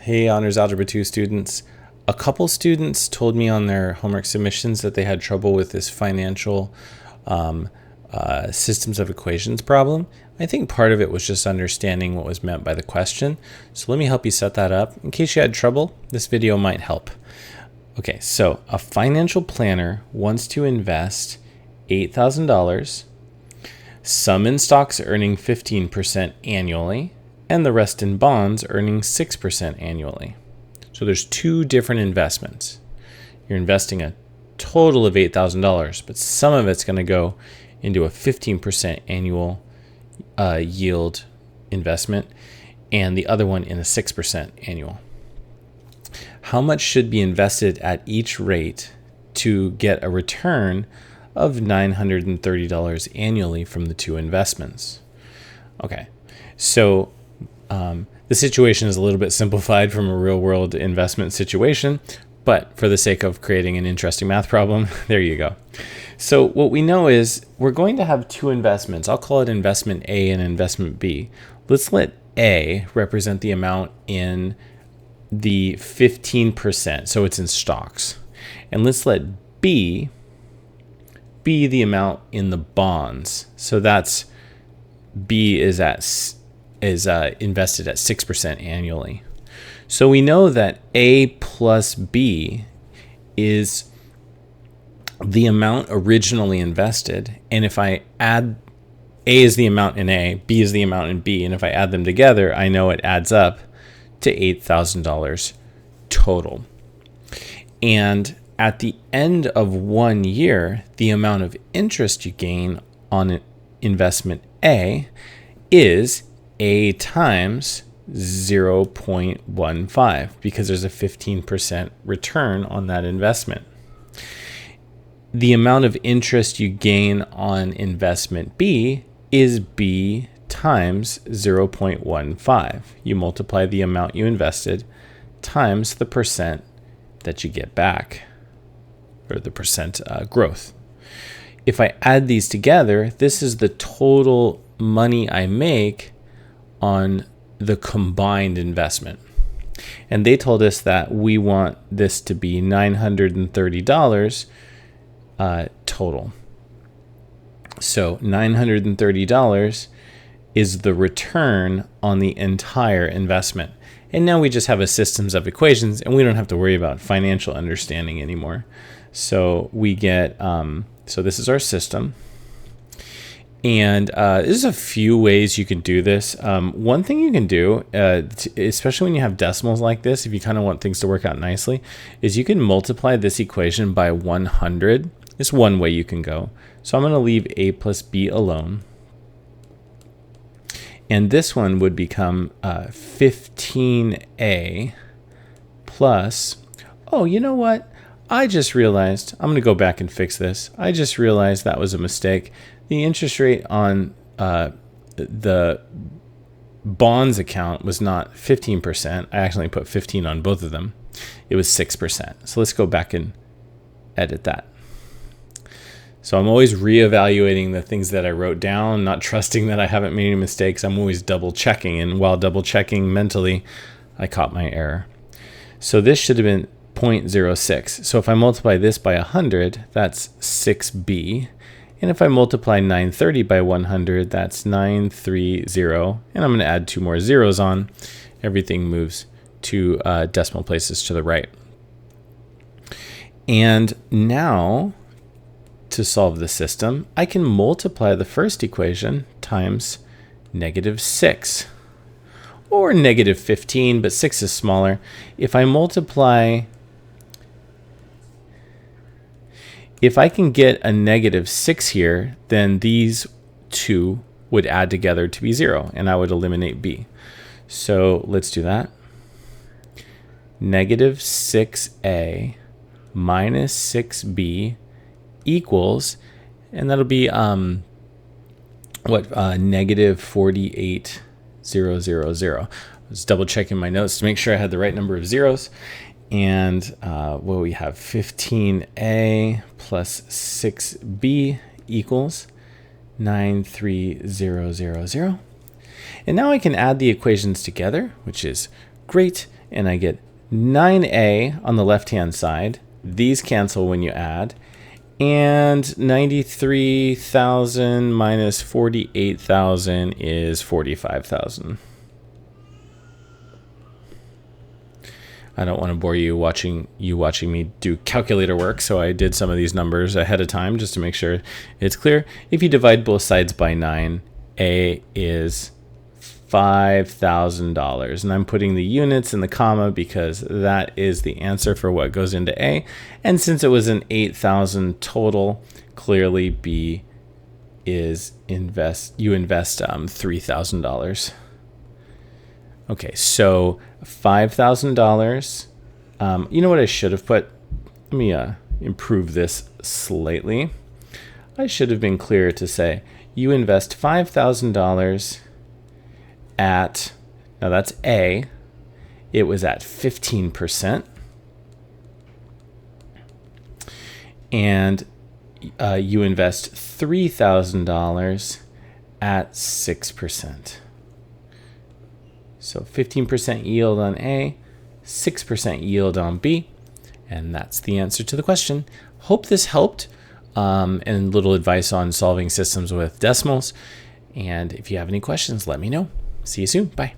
Hey, Honors Algebra 2 students. A couple students told me on their homework submissions that they had trouble with this financial systems of equations problem. I think part of it was just understanding what was meant by the question. So let me help you set that up. In case you had trouble, this video might help. Okay, so a financial planner wants to invest $8,000, some in stocks earning 15% annually, and the rest in bonds earning 6% annually. So there's two different investments. You're investing a total of $8,000, but some of it's going to go into a 15% annual yield investment, and the other one in a 6% annual. How much should be invested at each rate to get a return of $930 annually from the two investments? Okay, so the situation is a little bit simplified from a real world investment situation, but for the sake of creating an interesting math problem, there you go. So what we know is we're going to have two investments. I'll call it investment A and investment B. Let's let A represent the amount in the 15%, so it's in stocks. And let's let B be the amount in the bonds. So that's B is invested at 6% annually. So we know that A plus B is the amount originally invested. And if I add A is the amount in A, B is the amount in B, and if I add them together, I know it adds up to $8,000 total. And at the end of 1 year, the amount of interest you gain on investment A is A times 0.15 because there's a 15% return on that investment. The amount of interest you gain on investment B is B times 0.15. You multiply the amount you invested times the percent that you get back, or the percent growth. If I add these together, this is the total money I make on the combined investment. And they told us that we want this to be $930 total. So $930 is the return on the entire investment. And now we just have a systems of equations and we don't have to worry about financial understanding anymore. So we get, so this is our system. And there's a few ways you can do this. One thing you can do, especially when you have decimals like this, if you kind of want things to work out nicely, is you can multiply this equation by 100. It's one way you can go. So I'm going to leave A plus B alone. And this one would become 15A plus, oh, you know what? I just realized, I'm going to go back and fix this. I just realized that was a mistake. The interest rate on the bonds account was not 15%. I actually put 15 on both of them. It was 6%. So let's go back and edit that. So I'm always reevaluating the things that I wrote down, not trusting that I haven't made any mistakes. I'm always double checking. And while double checking mentally, I caught my error. So this should have been 0.06. So if I multiply this by 100, that's 6B. And if I multiply 930 by 100, that's 930. And I'm going to add two more zeros on. Everything moves two decimal places to the right. And now, to solve the system, I can multiply the first equation times -6. Or -15, but 6 is smaller. If I multiply, if I can get a -6 here, then these two would add together to be 0, and I would eliminate B. So let's do that. -6A minus 6B equals, and that'll be -48000. I was double checking my notes to make sure I had the right number of zeros. And what we have, 15A plus 6B equals 93000. And now I can add the equations together, which is great. and I get 9A on the left-hand side. These cancel when you add. And 93,000 minus 48,000 is 45,000. I don't want to bore you watching me do calculator work, so I did some of these numbers ahead of time just to make sure it's clear. If you divide both sides by 9, A is $5,000, and I'm putting the units in the comma because that is the answer for what goes into A. And since it was an 8,000 total, clearly B is you invest $3,000. Okay, so $5,000. You know what I should have put? Let me improve this slightly. I should have been clearer to say you invest $5,000 at, now that's A, it was at 15%. And you invest $3,000 at 6%. So 15% yield on A, 6% yield on B, and that's the answer to the question. Hope this helped, and little advice on solving systems with decimals. And if you have any questions, let me know. See you soon. Bye.